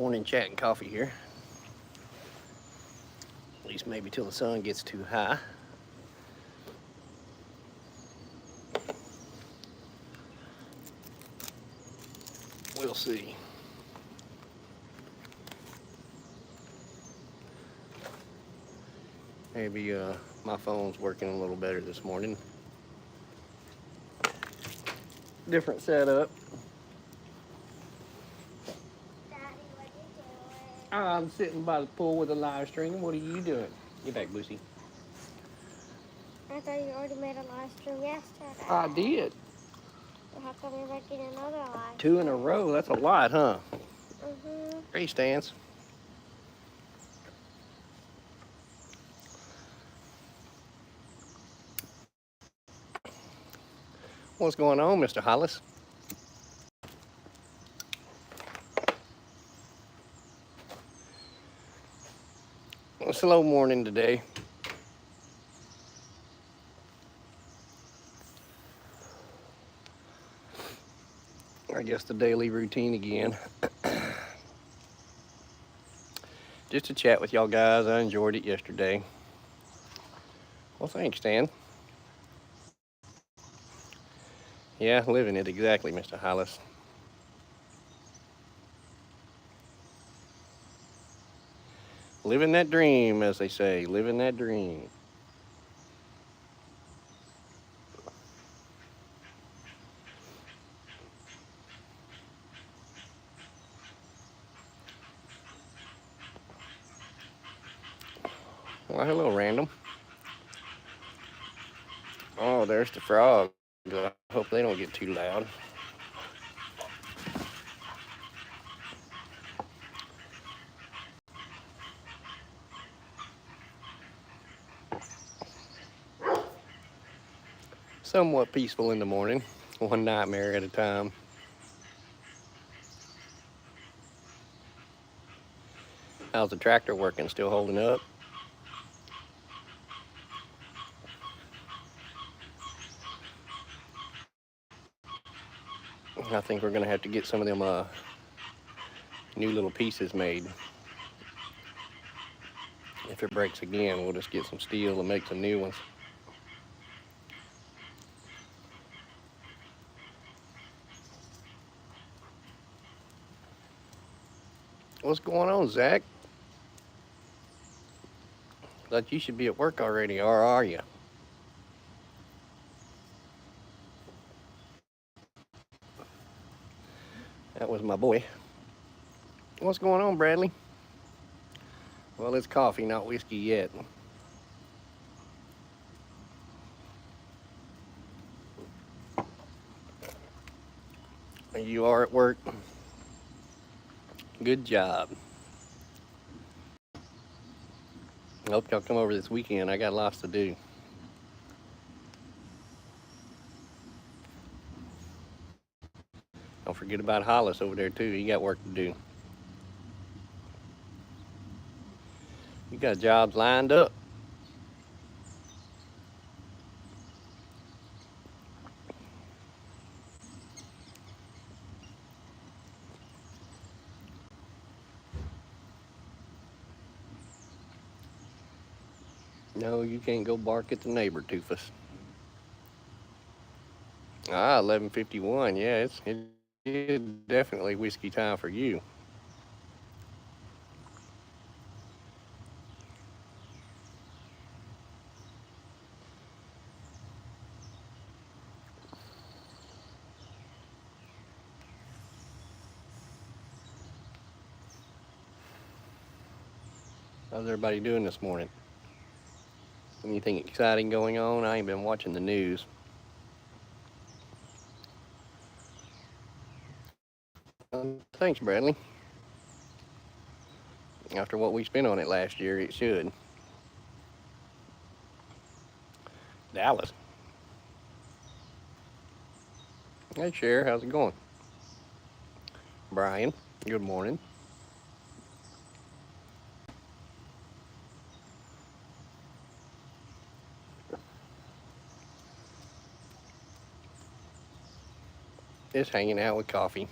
Morning chat and coffee here. At least maybe till the sun gets too high. We'll see. Maybe my phone's working a little better this morning. Different setup. Daddy, what are you doing? I'm sitting by the pool with a live stream. What are you doing? Get back, Lucy. I thought you already made a live stream yesterday. I did. So how come you're making another live Two stream? in a row. That's a lot, huh? Mm-hmm. Hey, Stance. What's going on, Mr. Hollis? A slow morning today. I guess the daily routine again. Just to chat with y'all guys. I enjoyed it yesterday. Well, thanks, Stan. Yeah, living it exactly, Mr. Hollis. Living that dream, as they say. Living that dream. Well, hello, random. Oh, there's the frogs. I hope they don't get too loud. Somewhat peaceful in the morning. One nightmare at a time. How's the tractor working? Still holding up? I think we're going to have to get some of them new little pieces made. If it breaks again, we'll just get some steel and make some new ones. What's going on, Zach? Thought you should be at work already, or are you? That was my boy. What's going on, Bradley? Well, it's coffee, not whiskey yet. You are at work. Good job. I hope y'all come over this weekend. I got lots to do. Don't forget about Hollis over there, too. He got work to do. You got jobs lined up. No, you can't go bark at the neighbor, Toofus. 11:51. Yeah, it is definitely whiskey time for you. How's everybody doing this morning? Anything exciting going on? I ain't been watching the news. Thanks, Bradley. After what we spent on it last year, it should. Dallas. Hey, Cher, how's it going? Brian, good morning. Just hanging out with coffee.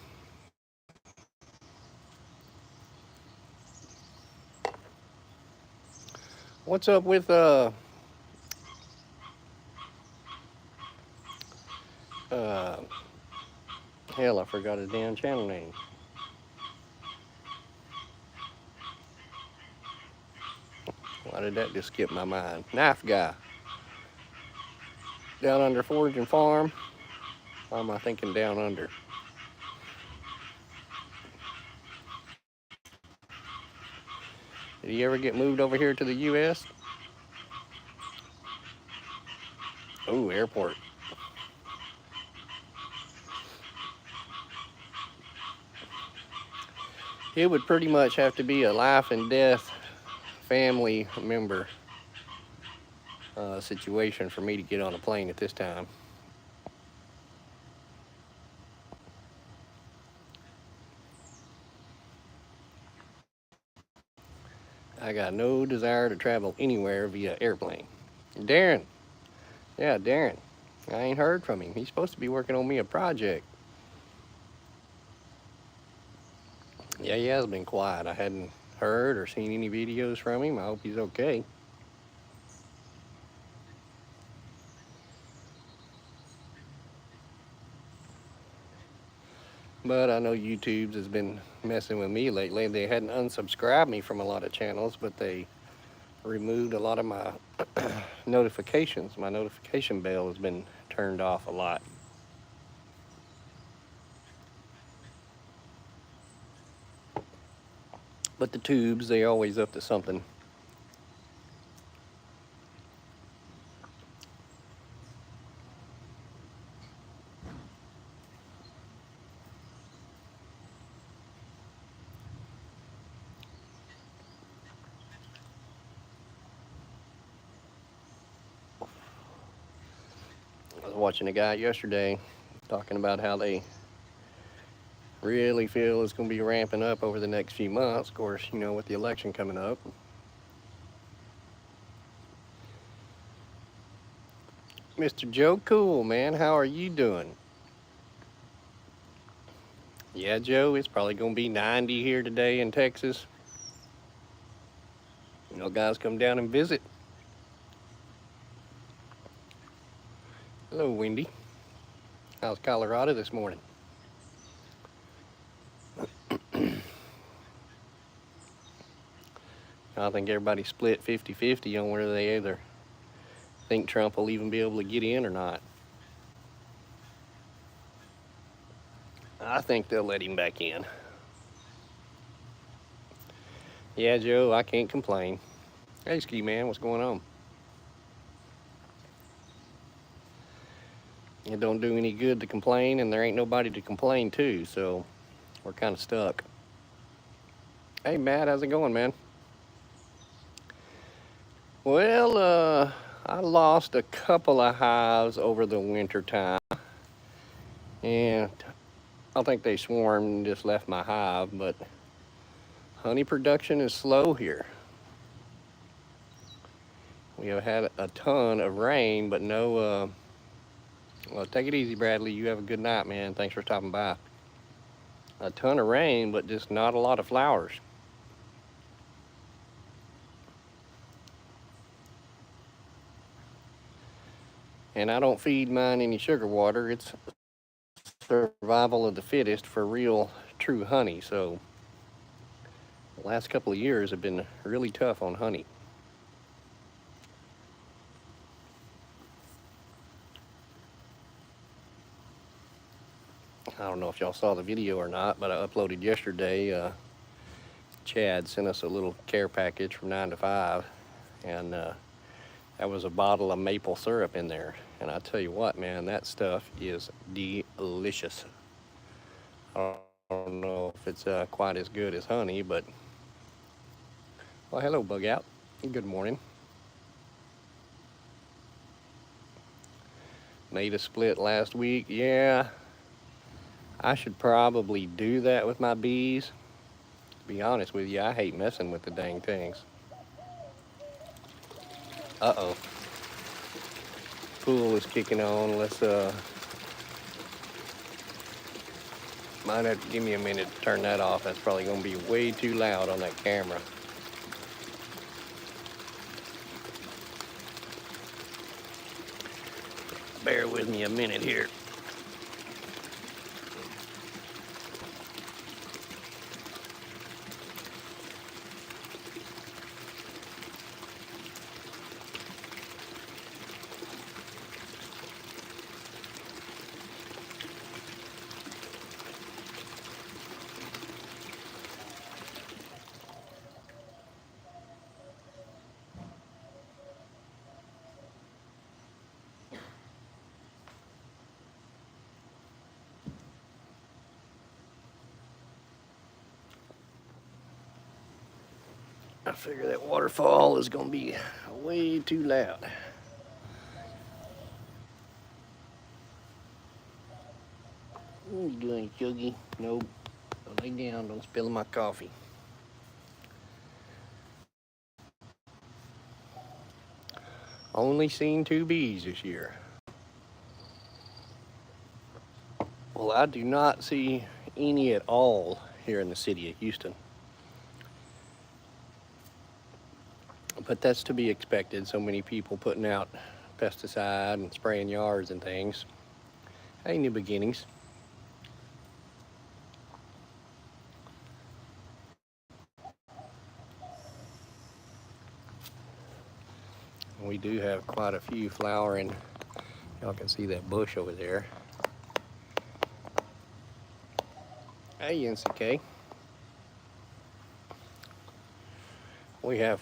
What's up with hell, I forgot his damn channel name. Why did that just skip my mind? Knife Guy. Down Under Forage and Farm. Why am I thinking Down Under? Did he ever get moved over here to the U.S.? Oh, airport. It would pretty much have to be a life and death family member situation for me to get on a plane at this time. I got no desire to travel anywhere via airplane. Darren. Yeah, Darren. I ain't heard from him. He's supposed to be working on me a project. Yeah, he has been quiet. I hadn't heard or seen any videos from him. I hope he's okay. But I know YouTube's has been messing with me lately. They hadn't unsubscribed me from a lot of channels, but they removed a lot of my notifications. My notification bell has been turned off a lot. But the tubes, they always up to something. I was watching a guy yesterday talking about how they really feel it's going to be ramping up over the next few months. Of course, you know, with the election coming up. Mr. Joe Cool, man, how are you doing? Yeah, Joe, it's probably going to be 90 here today in Texas. You know, guys come down and visit. Hello, Wendy. How's Colorado this morning? I think everybody's split 50-50 on whether they either think Trump will even be able to get in or not. I think they'll let him back in. Yeah, Joe, I can't complain. Hey, Ski Man, what's going on? It don't do any good to complain, and there ain't nobody to complain to, so we're kind of stuck. Hey, Matt, how's it going, man? Well, I lost a couple of hives over the winter time, and I think they swarmed and just left my hive, but honey production is slow here. We have had a ton of rain, but no, well, take it easy, Bradley. You have a good night, man. Thanks for stopping by. A ton of rain, but just not a lot of flowers. And I don't feed mine any sugar water. It's survival of the fittest for real, true honey. So the last couple of years have been really tough on honey. I don't know if y'all saw the video or not, but I uploaded yesterday. Chad sent us a little care package from 9 to 5, and that was a bottle of maple syrup in there. And I tell you what, man, that stuff is delicious. I don't know if it's quite as good as honey, but... Well, hello, Bug Out. Good morning. Made a split last week. Yeah, I should probably do that with my bees. To be honest with you, I hate messing with the dang things. Uh-oh. Pool is kicking on. Let's, might have to give me a minute to turn that off. That's probably going to be way too loud on that camera. Give me a minute here. I figure that waterfall is gonna be way too loud. What are you doing, Chuggy? Nope. Lay down, don't spill my coffee. Only seen 2 bees this year. Well, I do not see any at all here in the city of Houston. But that's to be expected. So many people putting out pesticide and spraying yards and things. Hey, new beginnings. We do have quite a few flowering. Y'all can see that bush over there. Hey, NCK. We have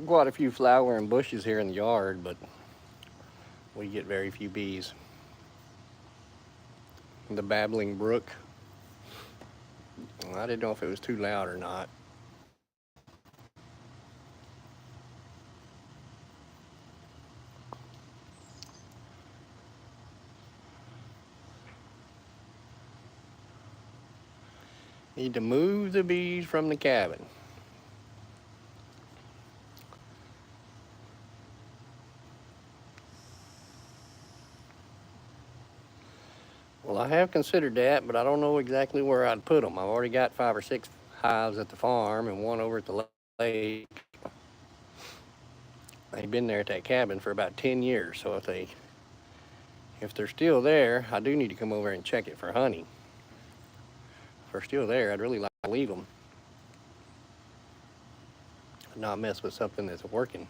quite a few flowering bushes here in the yard, but we get very few bees. The babbling brook. I didn't know if it was too loud or not. Need to move the bees from the cabin. Well, I have considered that, but I don't know exactly where I'd put them. I've already got 5 or 6 hives at the farm and one over at the lake. They've been there at that cabin for about 10 years, so if they're still there, I do need to come over and check it for honey. If they're still there, I'd really like to leave them. Not mess with something that's working.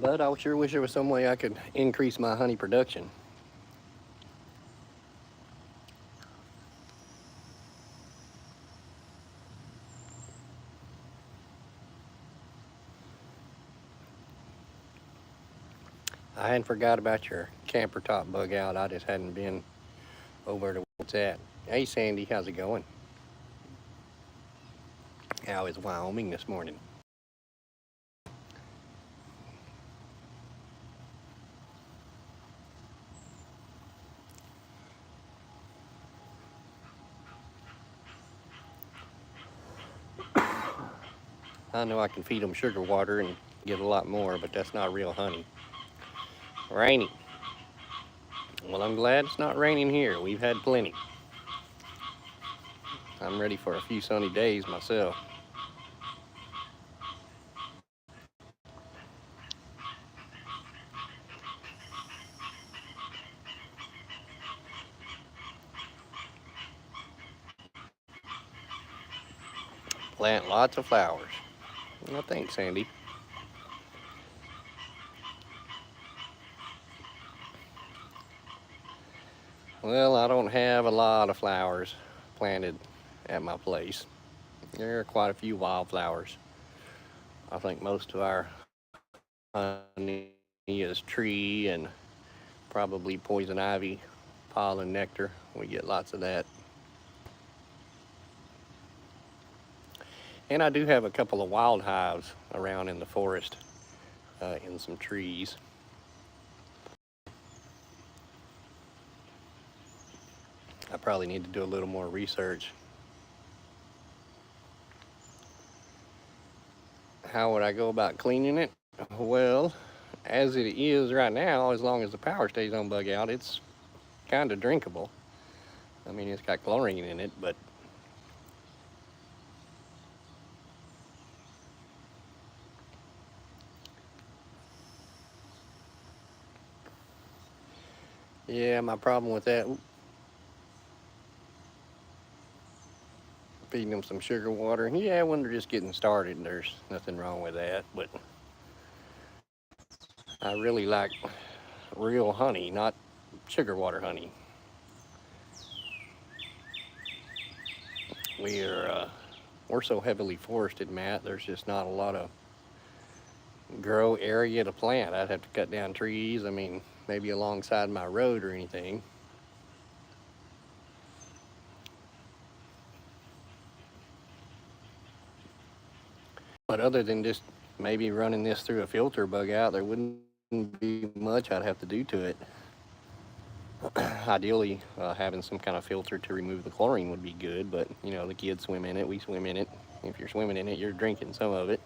But I sure wish there was some way I could increase my honey production. I hadn't forgot about your camper top bug out. I just hadn't been over to where it's at. Hey Sandy, how's it going? How is Wyoming this morning? I know I can feed them sugar water and get a lot more, but that's not real honey. Rainy. Well, I'm glad it's not raining here. We've had plenty. I'm ready for a few sunny days myself. Plant lots of flowers. Well, thanks, Sandy. Well, I don't have a lot of flowers planted at my place. There are quite a few wildflowers. I think most of our honey is tree and probably poison ivy, pollen, nectar. We get lots of that. And I do have a couple of wild hives around in the forest in some trees. I probably need to do a little more research. How would I go about cleaning it? Well, as it is right now, as long as the power stays on bug out, it's kind of drinkable. I mean, it's got chlorine in it, but yeah, my problem with that, feeding them some sugar water. Yeah, when they're just getting started, there's nothing wrong with that. But I really like real honey, not sugar water honey. We're so heavily forested, Matt. There's just not a lot of grow area to plant. I'd have to cut down trees. I mean, maybe alongside my road or anything. But other than just maybe running this through a filter bug out, there wouldn't be much I'd have to do to it. Ideally, having some kind of filter to remove the chlorine would be good, but you know, the kids swim in it, we swim in it. If you're swimming in it, you're drinking some of it.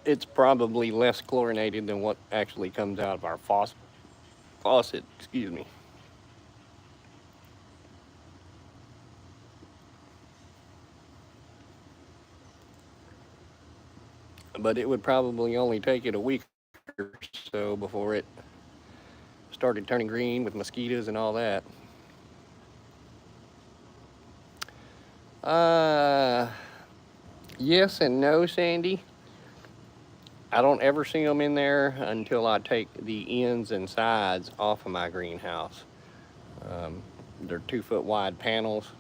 It's probably less chlorinated than what actually comes out of our faucet, excuse me. But it would probably only take it a week or so before it started turning green with mosquitoes and all that. Yes and no, Sandy. I don't ever see them in there until I take the ends and sides off of my greenhouse. They're 2 foot wide panels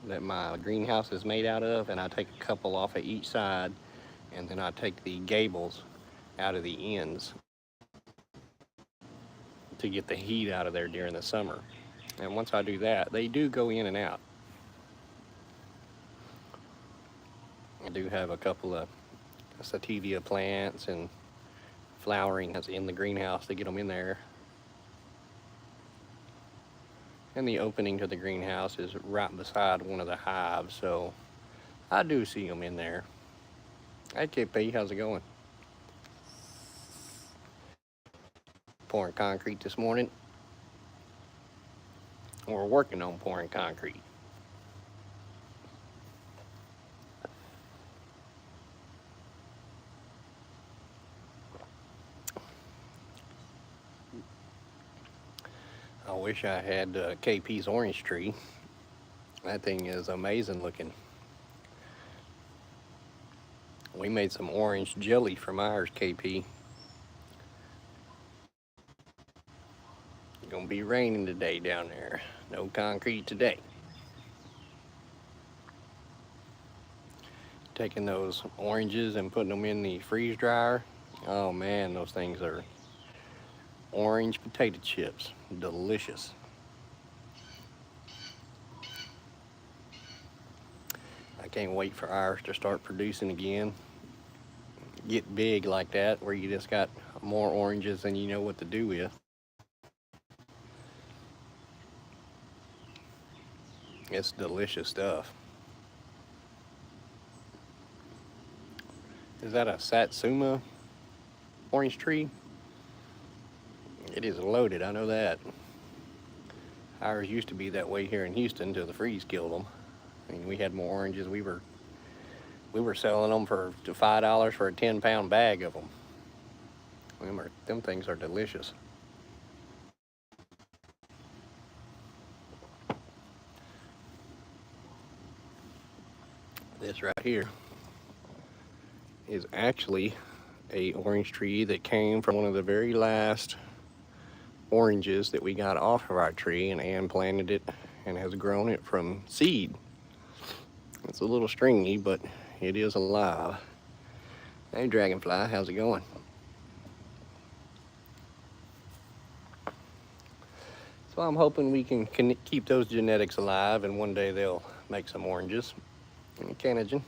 that my greenhouse is made out of, and I take a couple off of each side, and then I take the gables out of the ends to get the heat out of there during the summer. And once I do that, they do go in and out. I do have a couple of sativa plants and flowering that's in the greenhouse to get them in there. And the opening to the greenhouse is right beside one of the hives, so I do see them in there. Hey KP, how's it going? Pouring concrete this morning. We're working on pouring concrete. I wish I had KP's orange tree. That thing is amazing looking. We made some orange jelly from ours, KP. It's gonna be raining today down there. No concrete today. Taking those oranges and putting them in the freeze dryer. Oh man, those things are orange potato chips. Delicious. I can't wait for ours to start producing again. Get big like that, where you just got more oranges than you know what to do with. It's delicious stuff. Is that a Satsuma orange tree? It is loaded, I know that. Ours used to be that way here in Houston until the freeze killed them. I mean, we had more oranges. We were selling them for $5 for a 10-pound bag of them. Them things are delicious. This right here is actually a orange tree that came from one of the very last oranges that we got off of our tree, and Ann planted it and has grown it from seed. It's a little stringy, but it is alive. Hey Dragonfly, how's it going? So I'm hoping we can keep those genetics alive, and one day they'll make some oranges. And Canogen.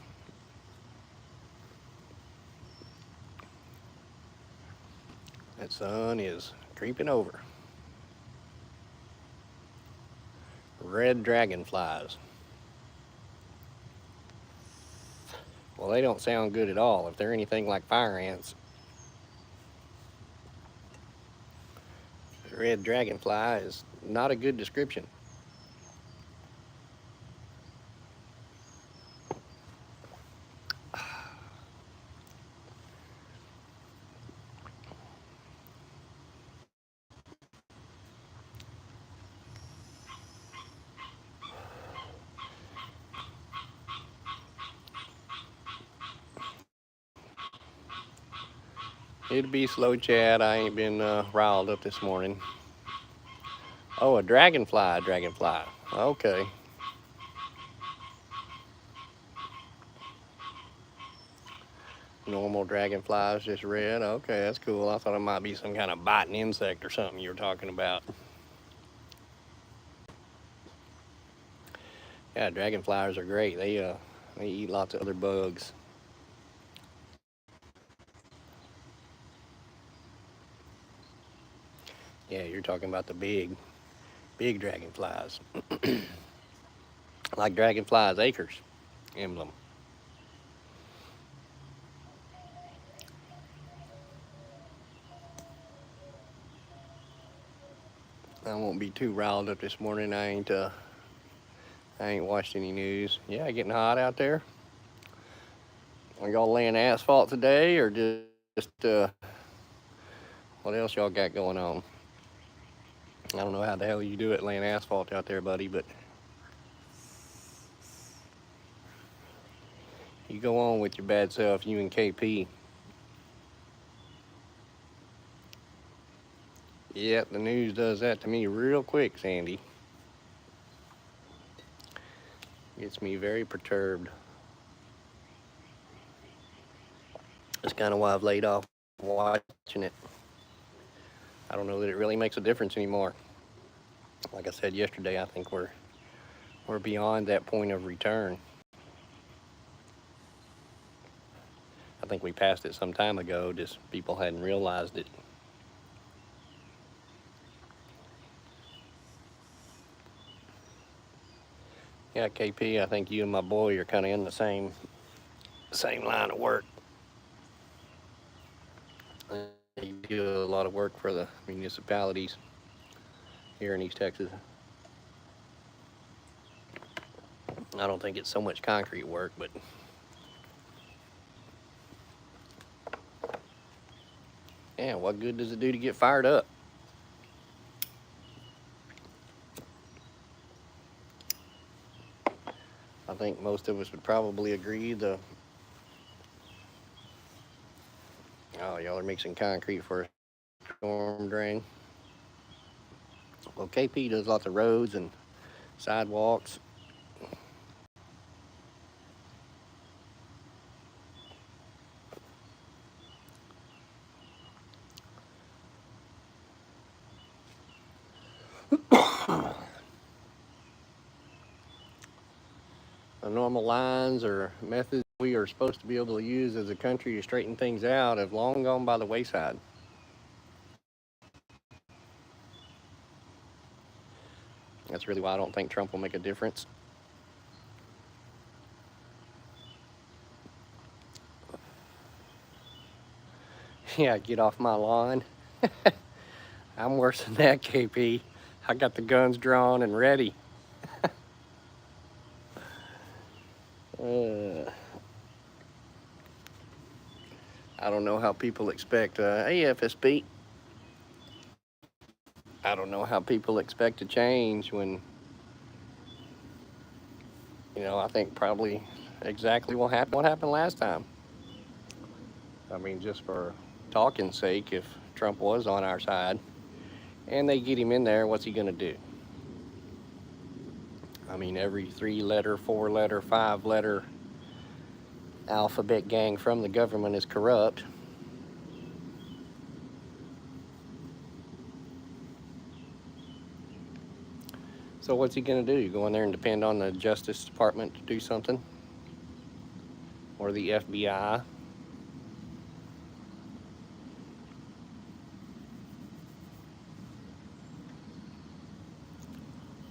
That sun is creeping over. Red dragonflies. Well, they don't sound good at all. If they're anything like fire ants, red dragonfly is not a good description. It'd be slow, Chad. I ain't been riled up this morning. Oh, a dragonfly, dragonfly. Okay. Normal dragonflies, just red. Okay, that's cool. I thought it might be some kind of biting insect or something you were talking about. Yeah, dragonflies are great. They eat lots of other bugs. Yeah, you're talking about the big dragonflies. Like Dragonflies Acres emblem. I won't be too riled up this morning. I ain't watched any news. Yeah, getting hot out there. Are y'all laying asphalt today, or just what else y'all got going on? I don't know how the hell you do it laying asphalt out there, buddy, but you go on with your bad self, you and KP. Yep, the news does that to me real quick, Sandy. Gets me very perturbed. That's kind of why I've laid off watching it. I don't know that it really makes a difference anymore. Like I said yesterday, I think we're beyond that point of return. I think we passed it some time ago, just people hadn't realized it. Yeah, KP, I think you and my boy are kind of in the same line of work. You do a lot of work for the municipalities here in East Texas. I don't think it's so much concrete work, but yeah, what good does it do to get fired up? I think most of us would probably agree oh, y'all are mixing concrete for a storm drain. Well, KP does lots of roads and sidewalks. The normal lines or methods we are supposed to be able to use as a country to straighten things out have long gone by the wayside. That's really why I don't think Trump will make a difference. Yeah, get off my lawn. I'm worse than that, KP. I got the guns drawn and ready. uh, I don't know how people expect AFSP. I don't know how people expect to change when, I think probably exactly what happened last time. I mean, just for talking's sake, if Trump was on our side and they get him in there, what's he going to do? I mean, every 3-letter, 4-letter, 5-letter alphabet gang from the government is corrupt. So what's he going to do? Go in there and depend on the Justice Department to do something? Or the FBI?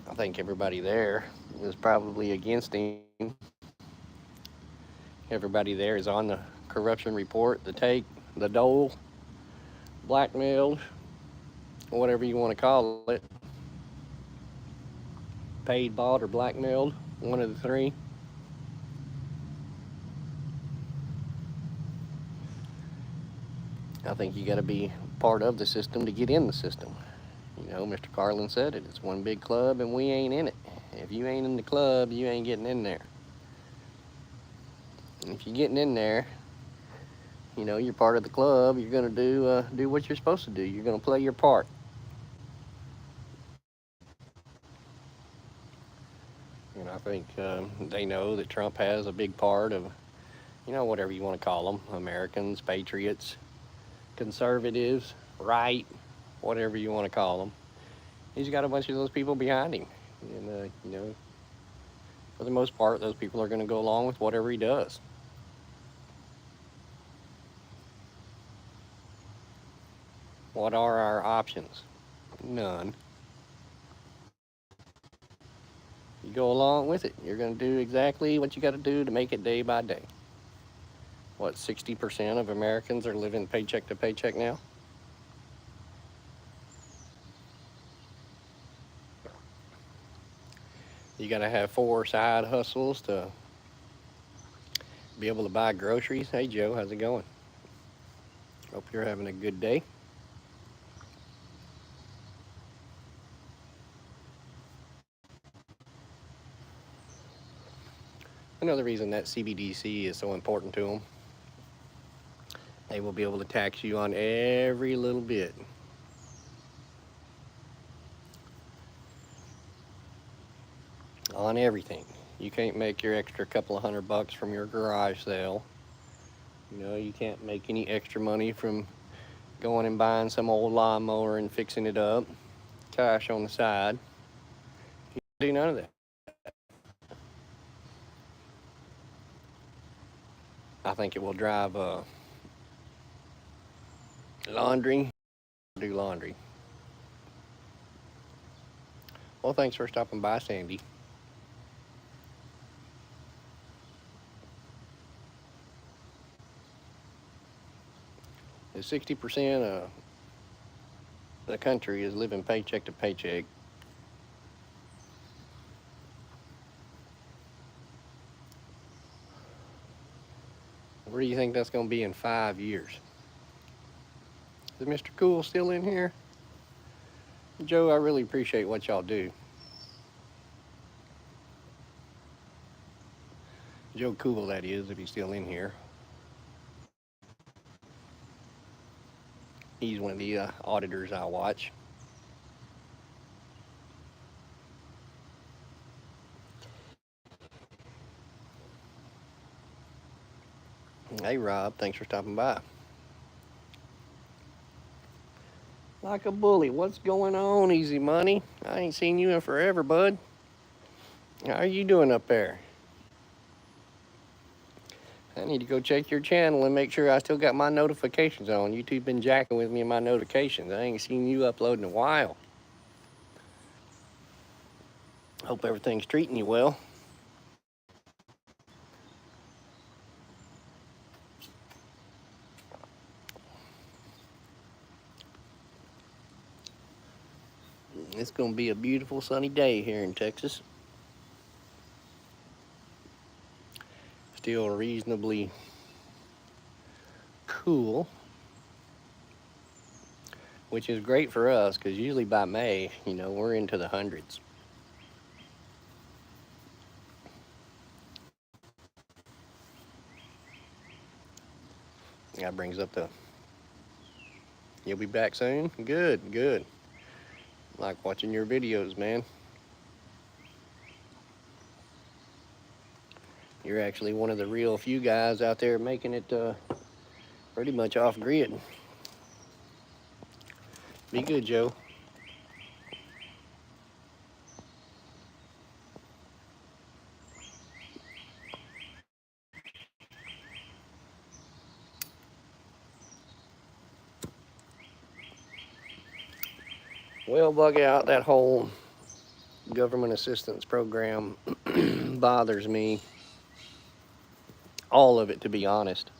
I think everybody there is probably against him. Everybody there is on the corruption report, the take, the dole, blackmailed, whatever you want to call it, paid, bought, or blackmailed, one of the three. I think you got to be part of the system to get in the system. You know, Mr. Carlin said it. It's one big club, and we ain't in it. If you ain't in the club, you ain't getting in there. And if you're getting in there, you know, you're part of the club. You're gonna do what you're supposed to do. You're gonna play your part. And I think they know that Trump has a big part of, you know, whatever you want to call them, Americans, patriots, conservatives, right, whatever you want to call them. He's got a bunch of those people behind him. And, you know, for the most part, those people are going to go along with whatever he does. What are our options? None. You go along with it. You're going to do exactly what you got to do to make it day by day. What, 60% of Americans are living paycheck to paycheck now? You got to have 4 side hustles to be able to buy groceries. Hey, Joe, how's it going? Hope you're having a good day. Another reason that CBDC is so important to them, they will be able to tax you on every little bit. On everything. You can't make your extra couple of $100 from your garage sale. You know, you can't make any extra money from going and buying some old lawnmower and fixing it up. Cash on the side. You can't do none of that. I think it will drive laundry. Do laundry. Well, thanks for stopping by, Sandy. The 60% of the country is living paycheck to paycheck. Where do you think that's going to be in 5 years? Is Mr. Cool still in here? Joe, I really appreciate what y'all do. Joe Cool, that is, if he's still in here. He's one of the auditors I watch. Hey, Rob, thanks for stopping by. Like a bully, what's going on, Easy Money? I ain't seen you in forever, bud. How are you doing up there? I need to go check your channel and make sure I still got my notifications on. YouTube been jacking with me in my notifications. I ain't seen you upload in a while. Hope everything's treating you well. It's going to be a beautiful sunny day here in Texas. Still reasonably cool, which is great for us because usually by May, you know, we're into the hundreds. That brings up the, you'll be back soon? Good, good. Like watching your videos, man. You're actually one of the real few guys out there making it pretty much off grid. Be good, Joe. Well, bug out, that whole government assistance program bothers me. All of it, to be honest.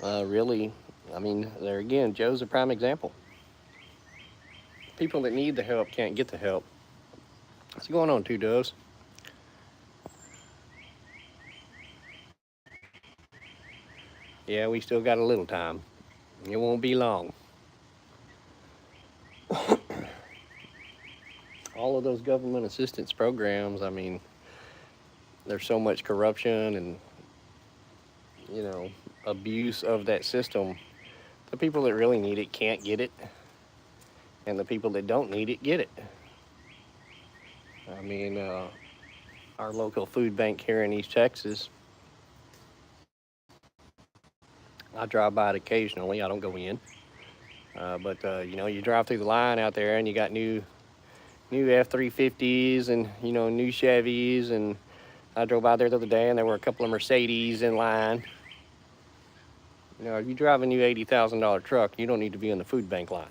Really, I mean, there again, Joe's a prime example. People that need the help can't get the help. What's going on, Two Doves? Yeah, we still got a little time. It won't be long. All of those government assistance programs, I mean, there's so much corruption and, you know, abuse of that system. The people that really need it can't get it, and the people that don't need it get it. I mean, our local food bank here in East Texas, I drive by it occasionally. I don't go in. But you know, you drive through the line out there and you got new F-350s and, you know, new Chevys. And I drove by there the other day and there were a couple of Mercedes in line. You know, if you drive a new $80,000 truck, you don't need to be in the food bank line.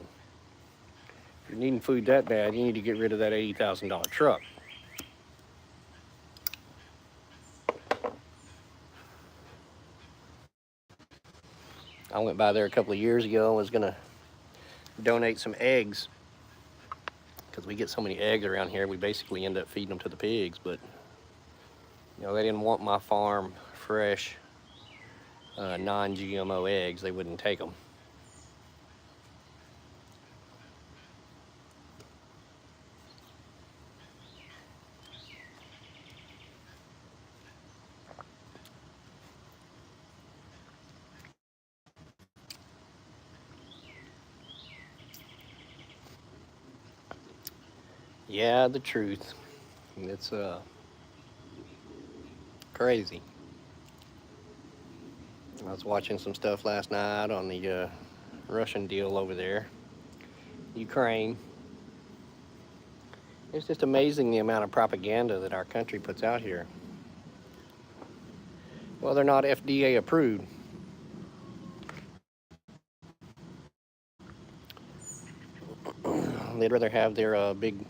If you're needing food that bad, you need to get rid of that $80,000 truck. I went by there a couple of years ago and was gonna donate some eggs because we get so many eggs around here. We basically end up feeding them to the pigs, but you know, they didn't want my farm fresh, non-GMO eggs. They wouldn't take them. Yeah, the truth. It's crazy. I was watching some stuff last night on the Russian deal over there, Ukraine. It's just amazing the amount of propaganda that our country puts out here. Well, they're not FDA approved. They'd rather have their big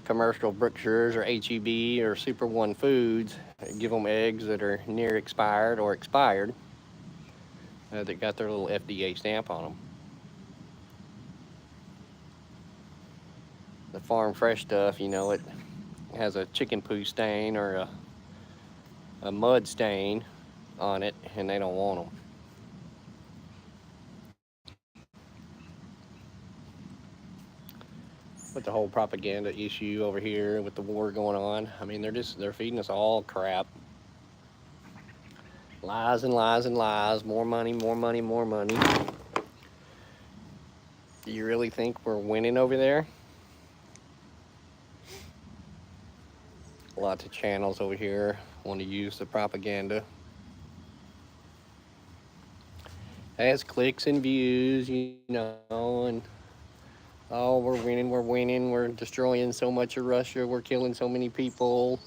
commercial Brookshires or HEB or Super One Foods give them eggs that are near expired or expired that got their little FDA stamp on them. The farm fresh stuff, you know, it has a chicken poo stain or a mud stain on it, and they don't want them. With the whole propaganda issue over here with the war going on, I mean, they're feeding us all crap. Lies and lies and lies, more money, more money, more money. Do you really think we're winning over there? Lots of channels over here want to use the propaganda. It has clicks and views, you know, and oh, we're winning, we're destroying so much of Russia, we're killing so many people.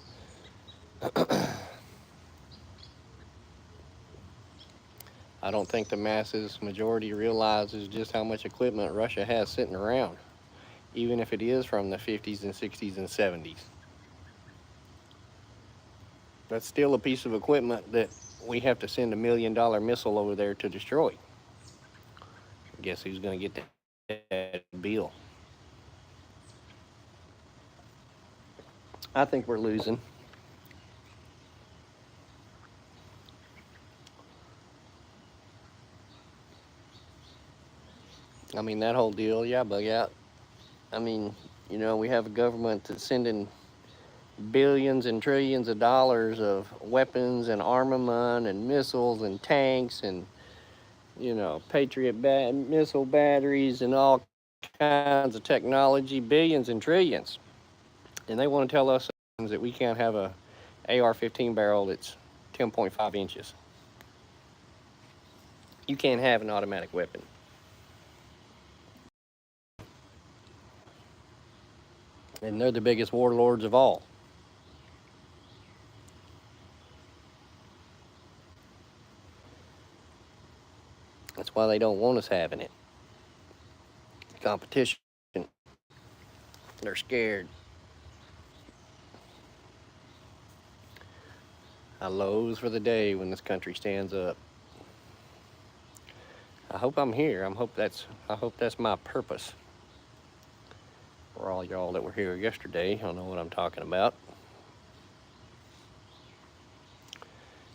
I don't think the masses majority realizes just how much equipment Russia has sitting around, even if it is from the 50s and 60s and 70s. That's still a piece of equipment that we have to send $1 million missile over there to destroy. Guess who's going to get that bill? I think we're losing. I mean, that whole deal, yeah, bug out. I mean, you know, we have a government that's sending billions and trillions of dollars of weapons and armament and missiles and tanks and, you know, Patriot missile batteries and all kinds of technology, billions and trillions. And they want to tell us that we can't have a AR-15 barrel that's 10.5 inches. You can't have an automatic weapon. And they're the biggest warlords of all. That's why they don't want us having it. Competition. They're scared. I loathe for the day when this country stands up. I hope I'm here. I hope that's my purpose. For all y'all that were here yesterday, you'll know what I'm talking about.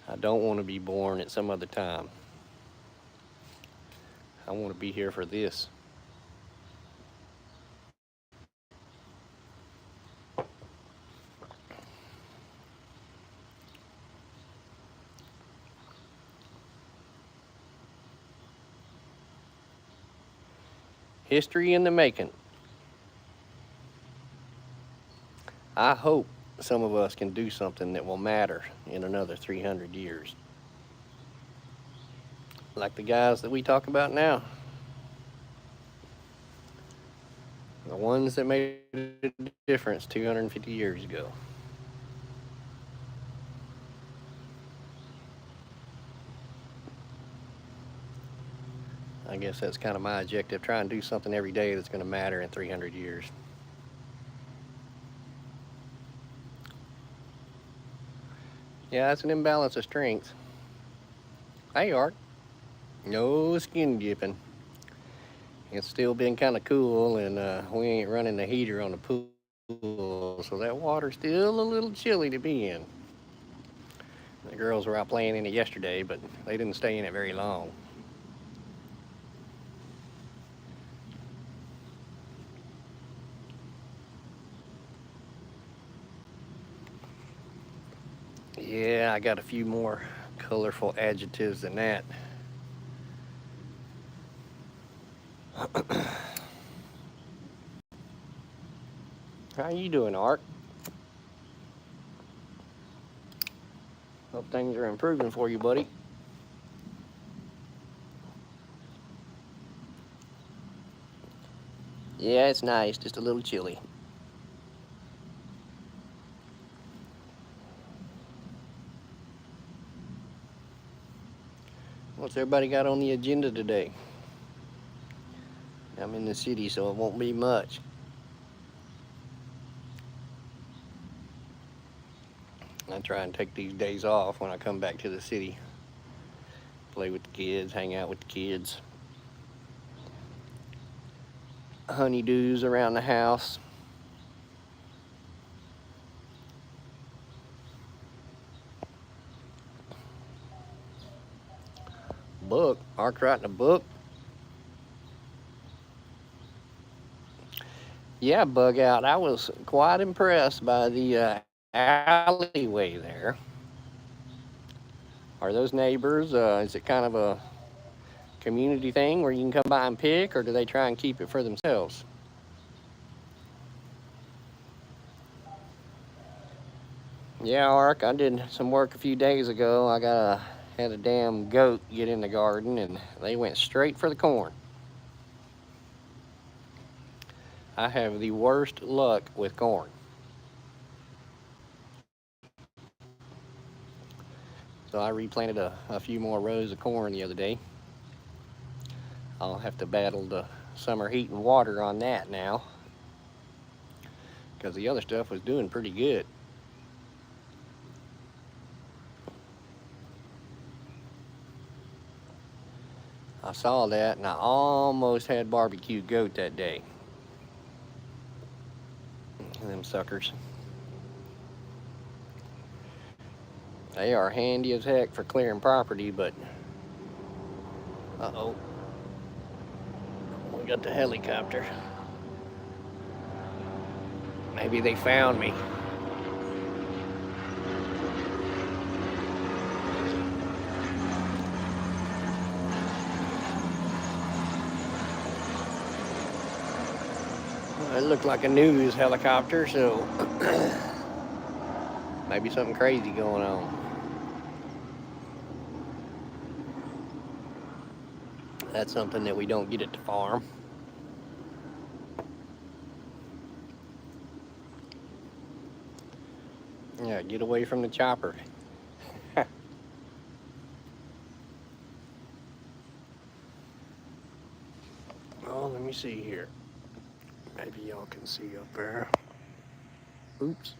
I don't want to be born at some other time. I want to be here for this. History in the making. I hope some of us can do something that will matter in another 300 years. Like the guys that we talk about now. The ones that made a difference 250 years ago. I guess that's kind of my objective. Try and do something every day that's going to matter in 300 years. Yeah, it's an imbalance of strength. Hey, Art. No skin dipping. It's still been kind of cool, and we ain't running the heater on the pool, so that water's still a little chilly to be in. The girls were out playing in it yesterday, but they didn't stay in it very long. Yeah, I got a few more colorful adjectives than that. How you doing, Art? Hope things are improving for you, buddy. Yeah, it's nice, just a little chilly. What's everybody got on the agenda today? I'm in the city, so it won't be much. I try and take these days off when I come back to the city. Play with the kids, hang out with the kids. Honeydews around the house. Book. Art's writing a book. Yeah, Bug Out. I was quite impressed by the alleyway there. Are those neighbors? Is it kind of a community thing where you can come by and pick, or do they try and keep it for themselves? Yeah, Ark, I did some work a few days ago. Had a damn goat get in the garden, and they went straight for the corn. I have the worst luck with corn. So I replanted a few more rows of corn the other day. I'll have to battle the summer heat and water on that now, because the other stuff was doing pretty good. I saw that, and I almost had barbecue goat that day. Them suckers. They are handy as heck for clearing property, but uh-oh. We got the helicopter. Maybe they found me. It looked like a news helicopter, so maybe something crazy going on. That's something that we don't get at the farm. Yeah, get away from the chopper. Oh, let me see here. Maybe y'all can see up there. Oops.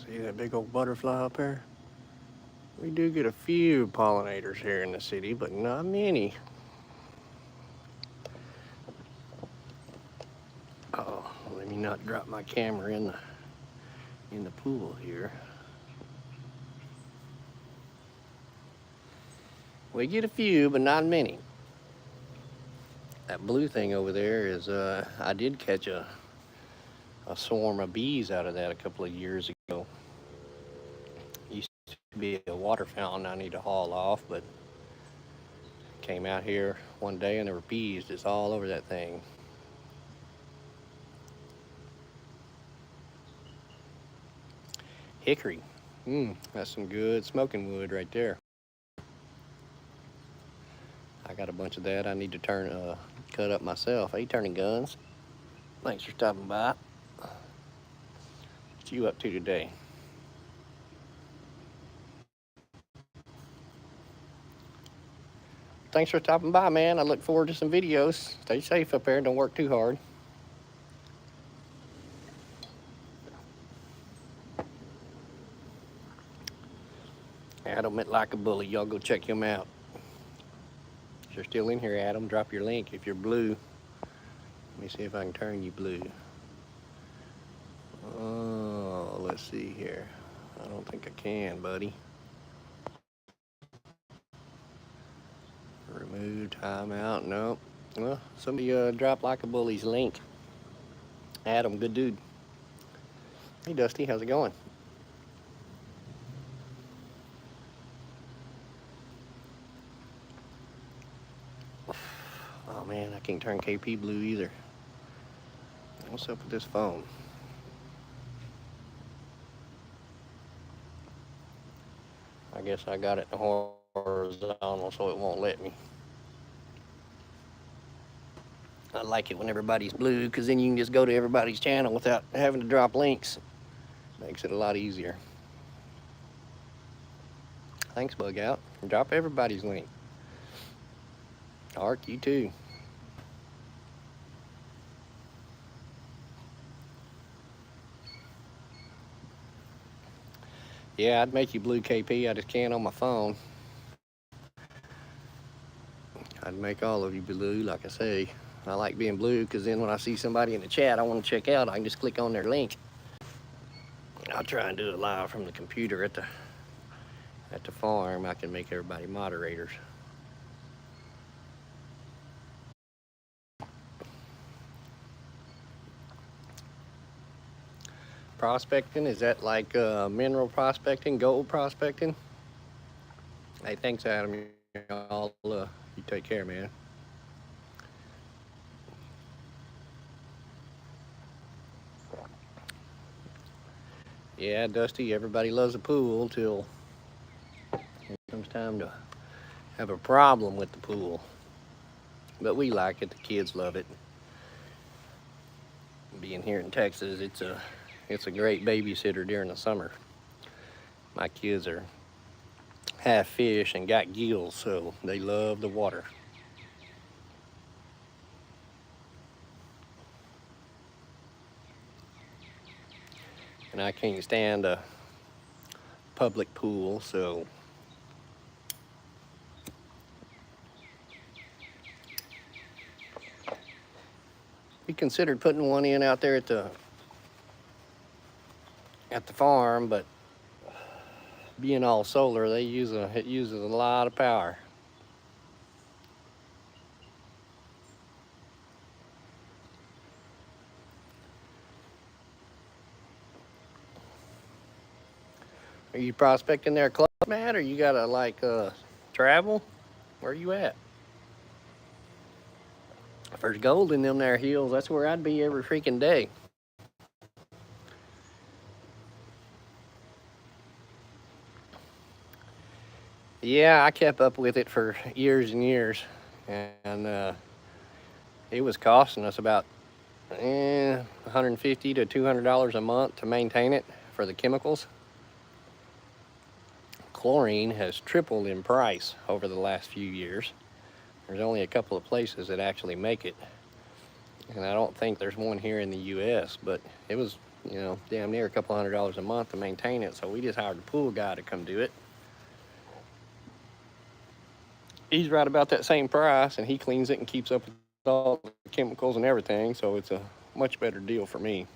See that big old butterfly up there? We do get a few pollinators here in the city, but not many. not drop my camera in the pool here. We get a few, but not many. That blue thing over there is, I did catch a swarm of bees out of that a couple of years ago. Used to be a water fountain I need to haul off, but came out here one day and there were bees just all over that thing. Hickory. That's some good smoking wood right there. I got a bunch of that I need to cut up myself. Hey, Turning Guns. Thanks for stopping by. What you up to today? Thanks for stopping by, man. I look forward to some videos. Stay safe up there. Don't work too hard. Adam at Like a Bully. Y'all go check him out. If you're still in here, Adam, drop your link. If you're blue, let me see if I can turn you blue. Oh, let's see here. I don't think I can, buddy. Remove timeout. Nope. Well, somebody drop Like a Bully's link. Adam, good dude. Hey, Dusty, how's it going? Oh man, I can't turn KP blue either. What's up with this phone? I guess I got it horizontal so it won't let me. I like it when everybody's blue because then you can just go to everybody's channel without having to drop links. Makes it a lot easier. Thanks, Bug Out. Drop everybody's link. Ark, you too. Yeah, I'd make you blue, KP. I just can't on my phone. I'd make all of you blue, like I say. I like being blue because then when I see somebody in the chat I want to check out, I can just click on their link. I'll try and do it live from the computer at the farm. I can make everybody moderators. Prospecting, is that like mineral prospecting, gold prospecting? Hey, thanks, Adam. You take care, man. Yeah, Dusty, everybody loves a pool till it comes time to have a problem with the pool. But we like it, the kids love it. Being here in Texas, it's a great babysitter during the summer. My kids are half fish and got gills, so they love the water. And I can't stand a public pool, so we considered putting one in out there at the farm, but being all solar, it uses a lot of power. Are you prospecting there, Club Matt, or you gotta like travel? Where are you at? If there's gold in them there hills, that's where I'd be every freaking day. Yeah, I kept up with it for years and years, and it was costing us about $150 to $200 a month to maintain it for the chemicals. Chlorine has tripled in price over the last few years. There's only a couple of places that actually make it, and I don't think there's one here in the US, but it was, damn near a couple $100 a month to maintain it, so we just hired a pool guy to come do it. He's right about that same price, and he cleans it and keeps up with all the chemicals and everything, so it's a much better deal for me.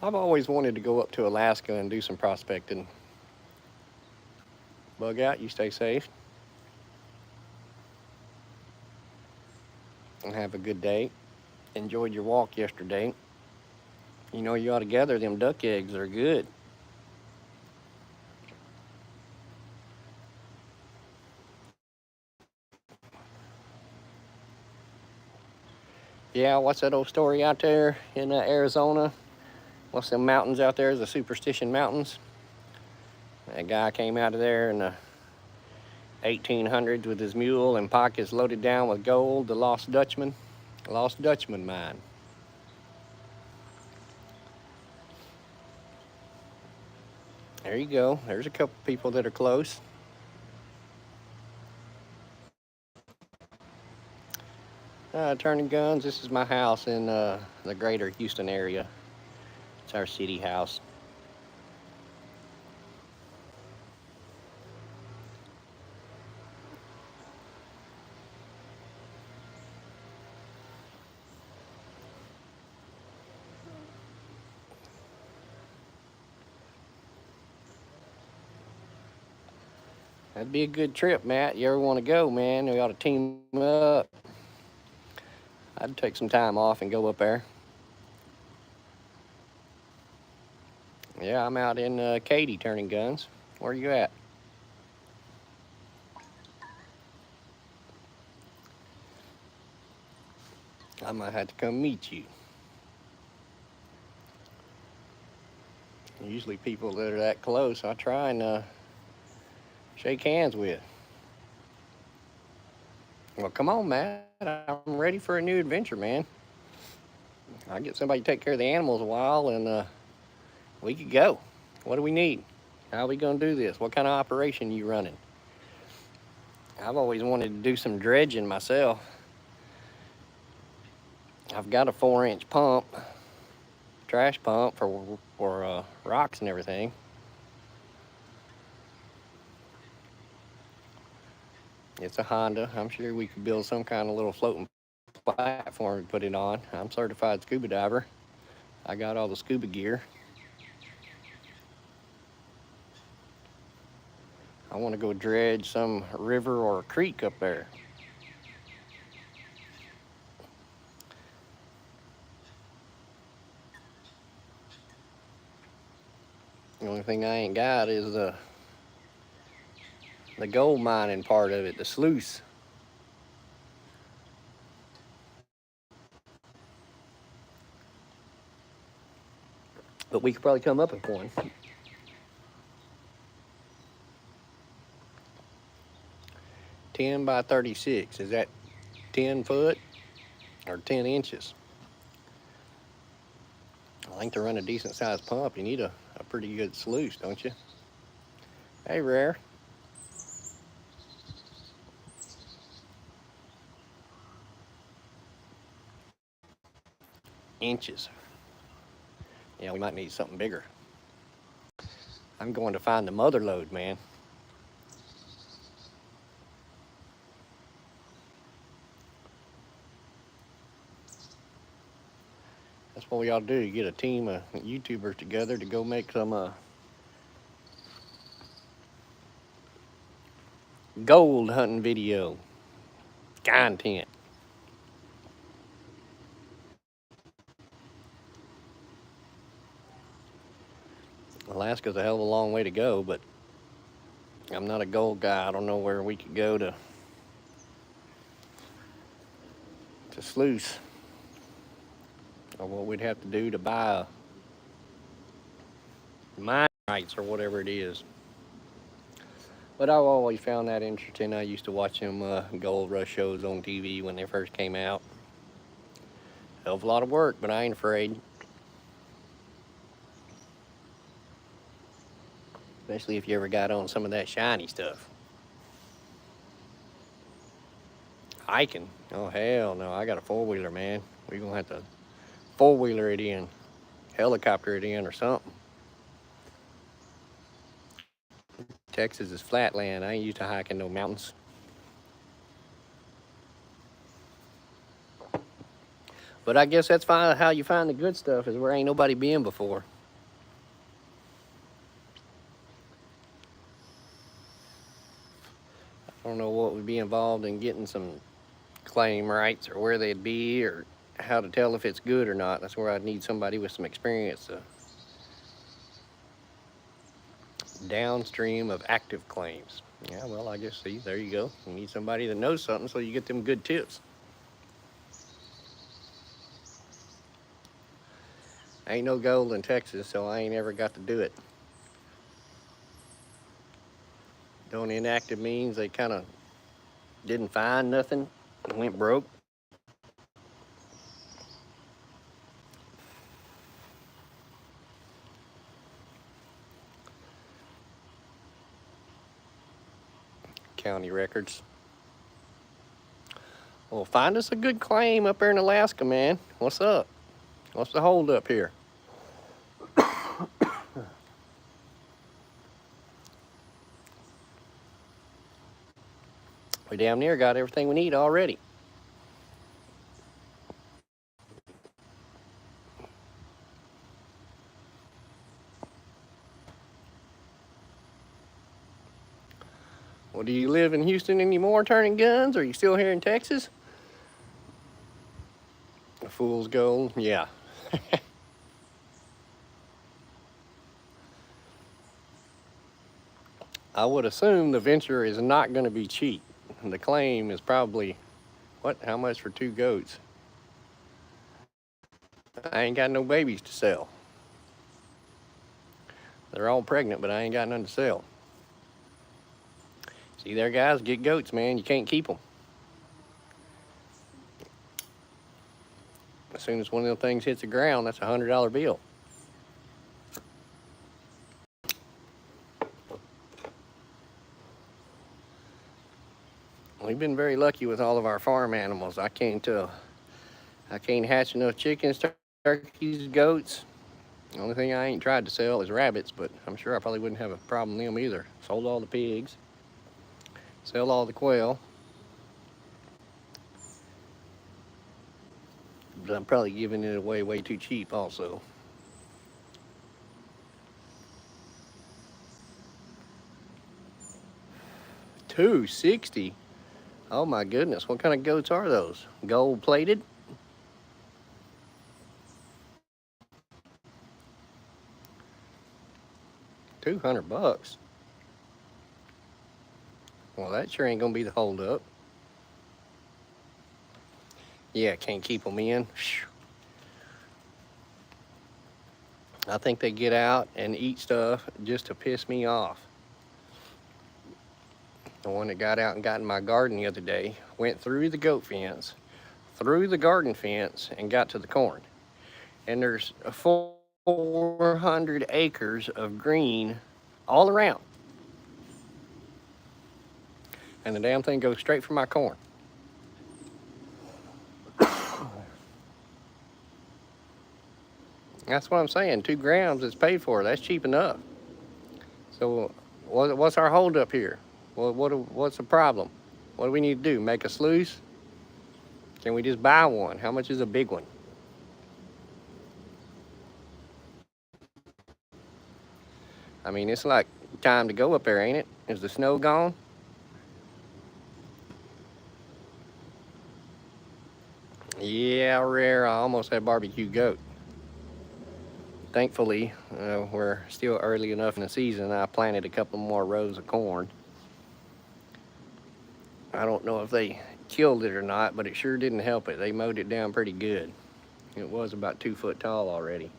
I've always wanted to go up to Alaska and do some prospecting. Bug out, you stay safe. And have a good day. Enjoyed your walk yesterday. You know, you ought to gather them duck eggs. They're good. Yeah, what's that old story out there in Arizona? What's them mountains out there? The Superstition Mountains. That guy came out of there in the 1800s with his mule and pockets loaded down with gold. The Lost Dutchman mine. There you go. There's a couple people that are close. Turning Guns, this is my house in the greater Houston area. It's our city house. That'd be a good trip, Matt. You ever want to go, man? We ought to team up. I'd take some time off and go up there. Yeah, I'm out in Katy, Turning Guns. Where are you at? I might have to come meet you. Usually people that are that close, I try and shake hands with. Well, come on, Matt. I'm ready for a new adventure, man. I'll get somebody to take care of the animals a while and we could go. What do we need? How are we gonna do this? What kind of operation you running? I've always wanted to do some dredging myself. I've got a 4-inch pump, trash pump for rocks and everything. It's a Honda. I'm sure we could build some kind of little floating platform and put it on. I'm certified scuba diver. I got all the scuba gear. I want to go dredge some river or a creek up there. The only thing I ain't got is the gold mining part of it, the sluice. But we could probably come up with one. 10 by 36. Is that 10 foot or 10 inches? I think to run a decent sized pump, you need a pretty good sluice, don't you? Hey, Rare. Inches. Yeah, we might need something bigger. I'm going to find the mother lode, man. That's what we ought to do, get a team of YouTubers together to go make some gold hunting video content. Alaska's a hell of a long way to go, but I'm not a gold guy. I don't know where we could go to sluice, or what we'd have to do to buy mine rights or whatever it is. But I've always found that interesting. I used to watch them gold rush shows on TV when they first came out. Hell of a lot of work, but I ain't afraid. Especially if you ever got on some of that shiny stuff. Hiking? Oh, hell no. I got a 4-wheeler, man. We're going to have to 4-wheeler it in, helicopter it in or something. Texas is flatland. I ain't used to hiking no mountains. But I guess that's how you find the good stuff, is where ain't nobody been before. involved in getting some claim rights or where they'd be or how to tell if it's good or not. That's where I'd need somebody with some experience to downstream of active claims. Yeah, well, I guess, see, there you go. You need somebody that knows something so you get them good tips. Ain't no gold in Texas, so I ain't ever got to do it. Doing inactive means they kind of didn't find nothing, went broke. County records. Well, find us a good claim up there in Alaska, man. What's up? What's the hold up here? We damn near got everything we need already. Well, do you live in Houston anymore turning guns? Or are you still here in Texas? A fool's gold, yeah. I would assume the venture is not going to be cheap. The claim is probably, what, how much for 2 goats? I ain't got no babies to sell. They're all pregnant, but I ain't got none to sell. See there, guys, get goats, man. You can't keep them. As soon as one of them things hits the ground, that's a $100 bill. We've been very lucky with all of our farm animals. I can't hatch enough chickens, turkeys, goats. The only thing I ain't tried to sell is rabbits, but I'm sure I probably wouldn't have a problem with them either. Sold all the pigs, sell all the quail. But I'm probably giving it away way too cheap also. $260. Oh my goodness, what kind of goats are those? Gold plated? $200. Well, that sure ain't gonna be the holdup. Yeah, can't keep them in. I think they get out and eat stuff just to piss me off. The one that got out and got in my garden the other day went through the goat fence, through the garden fence, and got to the corn. And there's 400 acres of green all around. And the damn thing goes straight for my corn. That's what I'm saying. 2 grams is paid for. That's cheap enough. So what's our holdup here? What's the problem? What do we need to do? Make a sluice? Can we just buy one? How much is a big one? I mean, it's like time to go up there, ain't it? Is the snow gone? Yeah, rare. I almost had barbecue goat. Thankfully, we're still early enough in the season. I planted a couple more rows of corn. I don't know if they killed it or not, but it sure didn't help it. They mowed it down pretty good. It was about 2 foot tall already.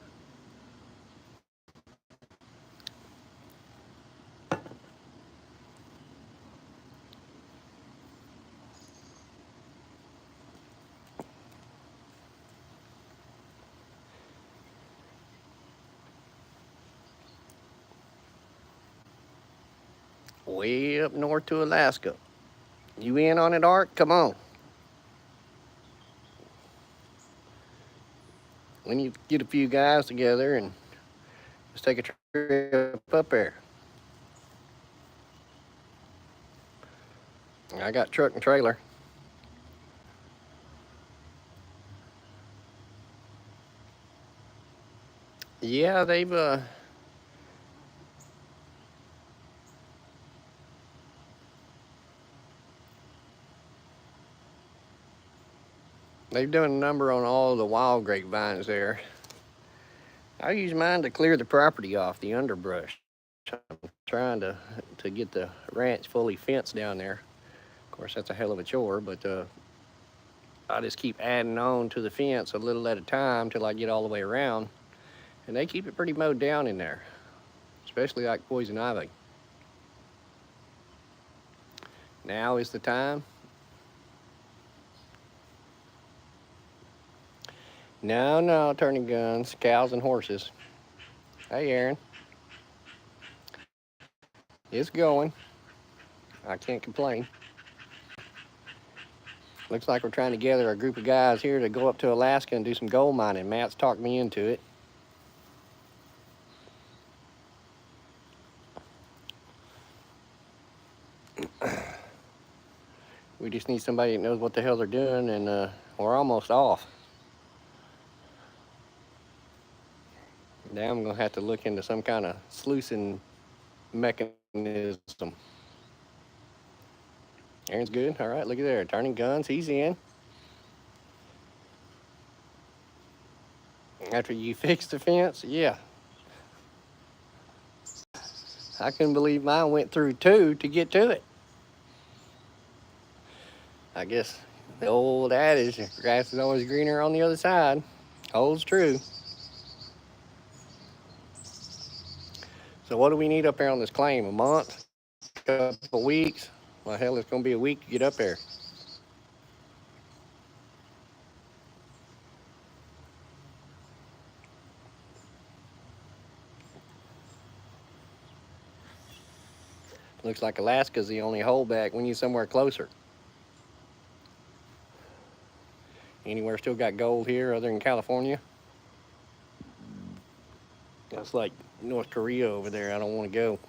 Way up north to Alaska. You in on it, Art? Come on. We need to get a few guys together and just take a trip up there. I got truck and trailer. Yeah, they've They've done a number on all the wild grapevines there. I use mine to clear the property off, the underbrush. I'm trying to get the ranch fully fenced down there. Of course, that's a hell of a chore, but I just keep adding on to the fence a little at a time till I get all the way around. And they keep it pretty mowed down in there, especially like poison ivy. Now is the time. No, no, turning guns, cows and horses. Hey, Aaron. It's going. I can't complain. Looks like we're trying to gather a group of guys here to go up to Alaska and do some gold mining. Matt's talked me into it. We just need somebody that knows what the hell they're doing, and we're almost off. Now I'm gonna have to look into some kind of sluicing mechanism. Aaron's good. All right, look at there. Turning guns. He's in. After you fix the fence, yeah. I couldn't believe mine went through 2 to get to it. I guess the old adage, grass is always greener on the other side, holds true. So what do we need up there on this claim? A month? A couple weeks? Well, hell, it's gonna be a week to get up there. Looks like Alaska's the only holdback. We need somewhere closer. Anywhere still got gold here other than California? That's like North Korea over there. I don't want to go.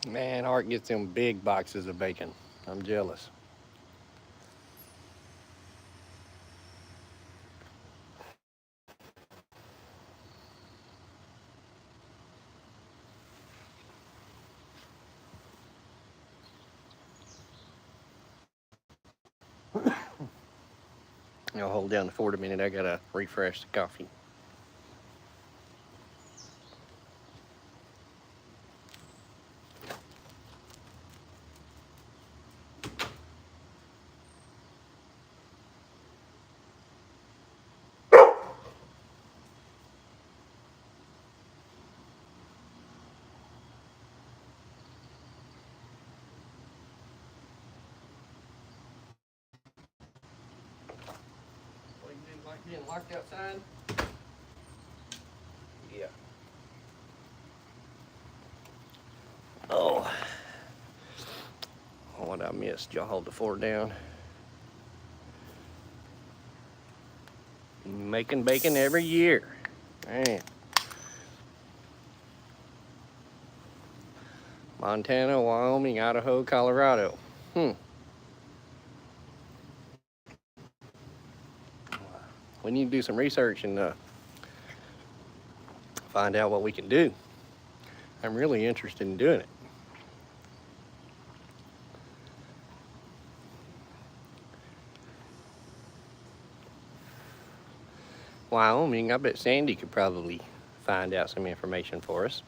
Man, Art gets them big boxes of bacon. I'm jealous. I'll hold down the fort a minute. I gotta refresh the coffee. Well, you didn't like being locked outside? Yeah. Oh, what I missed. Y'all hold the fort down. Making bacon every year. Man. Montana, Wyoming, Idaho, Colorado. We need to do some research and find out what we can do. I'm really interested in doing it. Wyoming, I bet Sandy could probably find out some information for us.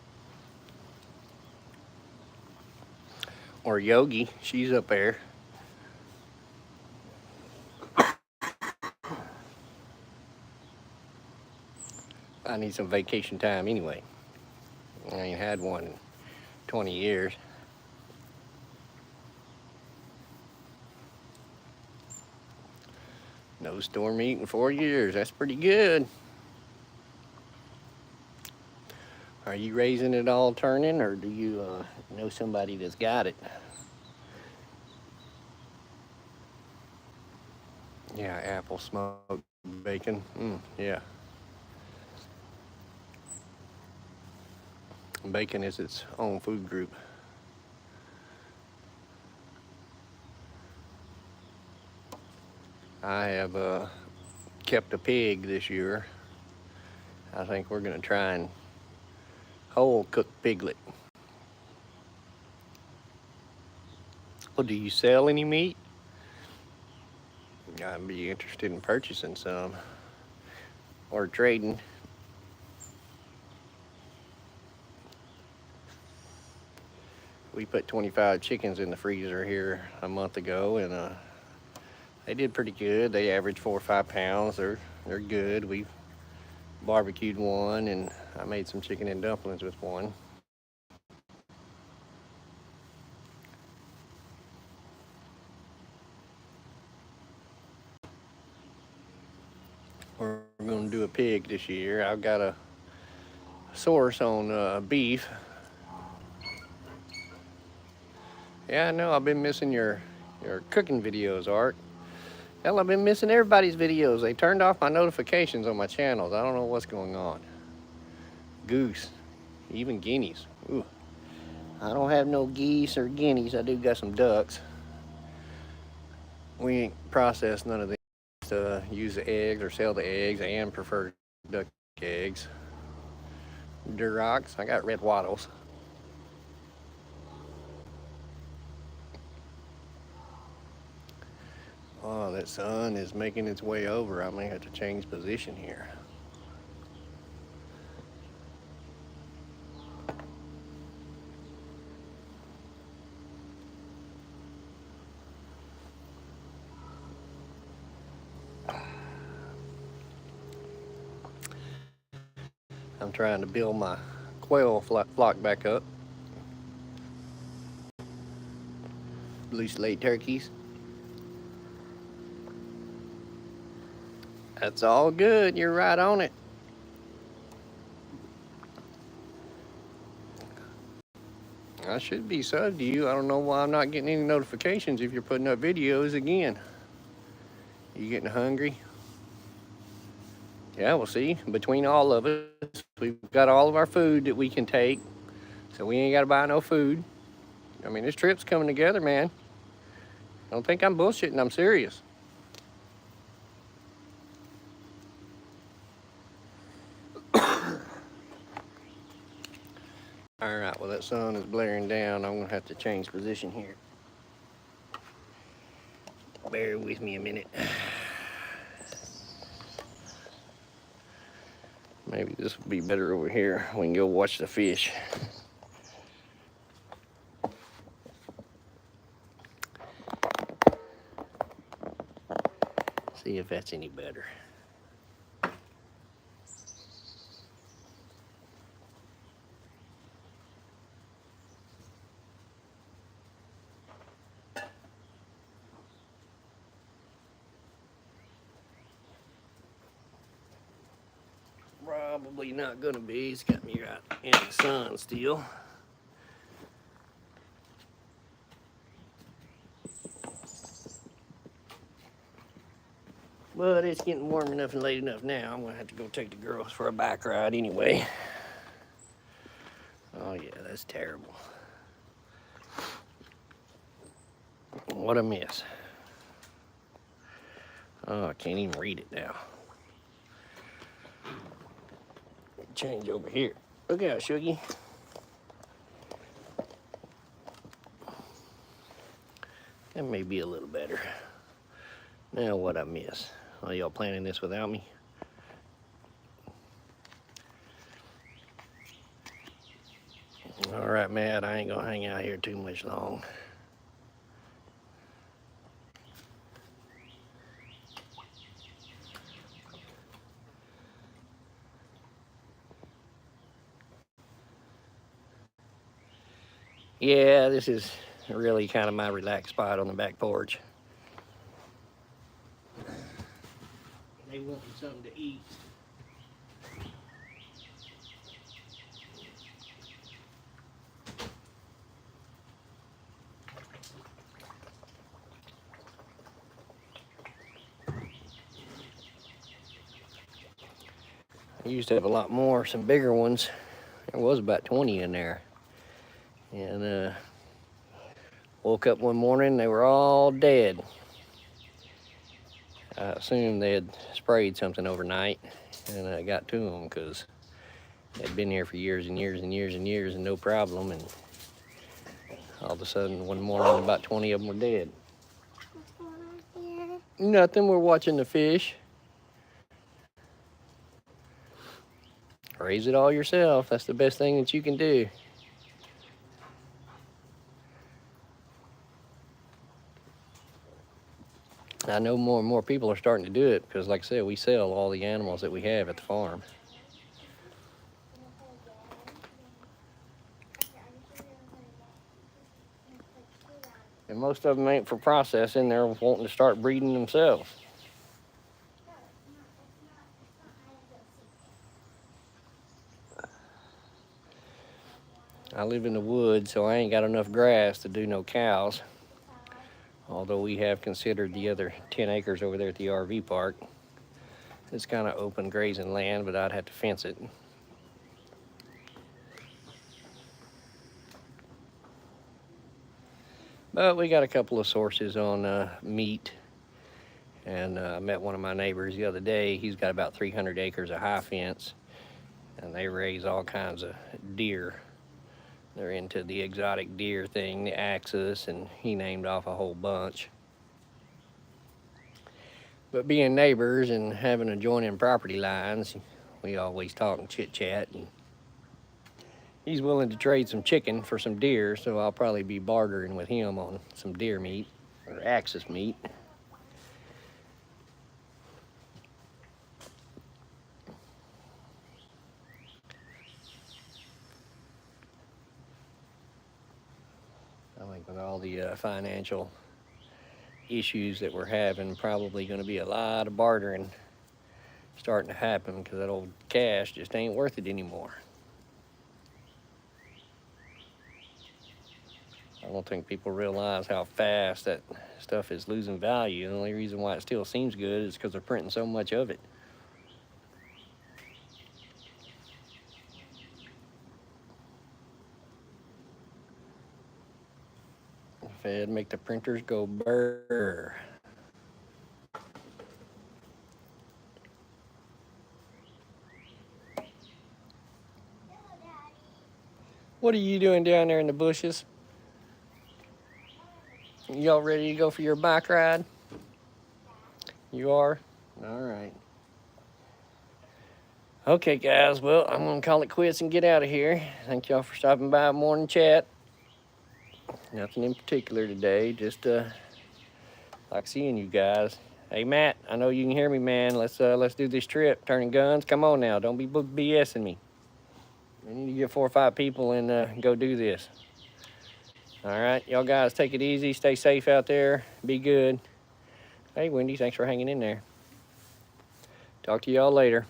Or Yogi, she's up there. I need some vacation time anyway. I ain't had one in 20 years. No storm meet in 4 years. That's pretty good. Are you raising it all turning, or do you know somebody that's got it? Yeah, apple smoked bacon. Yeah. Bacon is its own food group. I have kept a pig this year. I think we're gonna try and whole cook piglet. Well, do you sell any meat? I'd be interested in purchasing some or trading. We put 25 chickens in the freezer here a month ago, and they did pretty good. They average 4 or 5 pounds. They're good. We barbecued one, and I made some chicken and dumplings with one. We're going to do a pig this year. I've got a source on beef. Yeah, I know. I've been missing your cooking videos, Art. Hell, I've been missing everybody's videos. They turned off my notifications on my channels. I don't know what's going on. Goose, even guineas. Ooh. I don't have no geese or guineas. I do got some ducks. We ain't processed none of these to use the eggs or sell the eggs, and prefer duck eggs. Durocs, I got red wattles. Oh, that sun is making its way over. I may have to change position here. I'm trying to build my quail flock back up. Loose laid turkeys. That's all good. You're right on it. I should be subbed to you. I don't know why I'm not getting any notifications if you're putting up videos again. You getting hungry? Yeah, we'll see. Between all of us, we've got all of our food that we can take, so we ain't got to buy no food. I mean, this trip's coming together, man. I don't think I'm bullshitting. I'm serious. All right, well, that sun is blaring down. I'm gonna have to change position here. Bear with me a minute. Maybe this will be better over here. We can go watch the fish. See if that's any better. Probably not gonna be. It's got me right in the sun still. But it's getting warm enough and late enough now. I'm gonna have to go take the girls for a bike ride anyway. Oh yeah, that's terrible. What a miss. Oh, I can't even read it now. Change over here. Look out, Shuggy. That may be a little better. Now what I miss? Oh, y'all planning this without me? All right, Matt, I ain't gonna hang out here too much long. Yeah, this is really kind of my relaxed spot on the back porch. They wanting something to eat. I used to have a lot more, some bigger ones. There was about 20 in there. And woke up one morning, they were all dead. I assumed they had sprayed something overnight, and I got to them because they'd been here for years and years and years and years and no problem. And all of a sudden, one morning, about 20 of them were dead. What's going on here? Nothing. We're watching the fish. Raise it all yourself. That's the best thing that you can do. I know more and more people are starting to do it because, like I said, we sell all the animals that we have at the farm. And most of them ain't for processing. They're wanting to start breeding themselves. I live in the woods, so I ain't got enough grass to do no cows. Although we have considered the other 10 acres over there at the RV park. It's kind of open grazing land, but I'd have to fence it. But we got a couple of sources on meat. And I met one of my neighbors the other day. He's got about 300 acres of high fence. And they raise all kinds of deer. They're into the exotic deer thing, the axis, and he named off a whole bunch. But being neighbors and having adjoining property lines, we always talk and chit-chat. And he's willing to trade some chicken for some deer, so I'll probably be bartering with him on some deer meat, or axis meat. I think with all the financial issues that we're having, probably going to be a lot of bartering starting to happen because that old cash just ain't worth it anymore. I don't think people realize how fast that stuff is losing value. The only reason why it still seems good is because they're printing so much of it. Fed make the printers go burr. What are you doing down there in the bushes? Y'all ready to go for your bike ride? You are? All right. Okay, guys. Well, I'm going to call it quits and get out of here. Thank y'all for stopping by morning chat. Nothing in particular today. Just like seeing you guys. Hey, Matt. I know you can hear me, man. Let's do this trip. Turning guns. Come on now. Don't be BSing me. We need to get 4 or 5 people and go do this. All right, y'all guys take it easy. Stay safe out there. Be good. Hey, Wendy, thanks for hanging in there. Talk to y'all later.